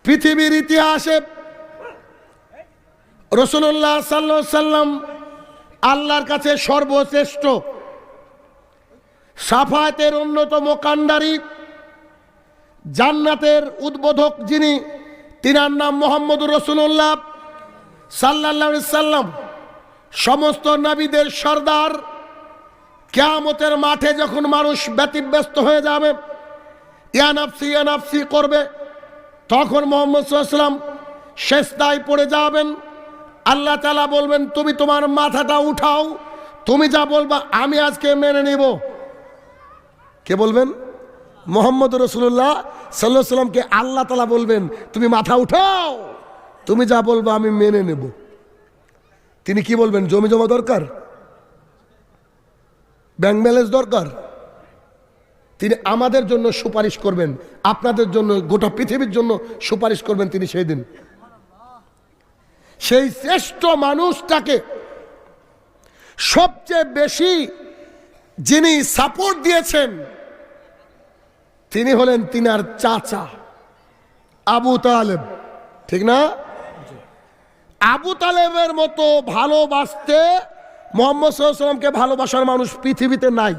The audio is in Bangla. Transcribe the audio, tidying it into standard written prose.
পৃথিবীর ইতিহাসে রাসূলুল্লাহ সাল্লাল্লাহু আলাইহি সাল্লাম আল্লাহর কাছে সর্বশ্রেষ্ঠ, শাফায়াতের অন্যতম কান্ডারি, জান্নাতের উদ্বোধক যিনি, তিনার নাম মুহাম্মদুর রাসূলুল্লাহ সাল্লাল্লাহু আলাইহি সাল্লাম। সমস্ত নবীদের সর্দার। কিয়ামতের মাঠে যখন মানুষ ব্যতিব্যস্ত হয়ে যাবে, ইয়া নাফসি করবে, তখন মুহাম্মদ সাল্লাল্লাহু আলাইহি সাল্লাম সিজদায় পড়ে যাবেন। আল্লাহ তাআলা বলবেন, তুমি তোমার মাথাটা উঠাও, তুমি যা বলবা আমি আজকে মেনে নিব। কে বলবেন? মুহাম্মদ রাসূলুল্লাহ সাল্লাল্লাহু আলাইহি সাল্লামকে আল্লাহ তাআলা বলবেন, তুমি মাথা উঠাও, তুমি যা বলবা আমি মেনে নেব। তিনি কি বলবেন? জমি জমা দরকার, ব্যাংক ব্যালেন্স দরকার। তিনি আমাদের জন্য সুপারিশ করবেন, আপনাদের জন্য, গোটা পৃথিবীর জন্য সুপারিশ করবেন তিনি সেই দিন। সেই শ্রেষ্ঠ মানুষটাকে সবচেয়ে বেশি যিনি সাপোর্ট দিয়েছেন তিনি হলেন তিনার চাচা আবু তালেব, ঠিক না? আবু তালেবের মতো ভালোবাসতে মুহাম্মদ সাল্লাল্লাহু আলাইহি ওয়াসাল্লামকে ভালোবাসার মানুষ পৃথিবীতে নাই।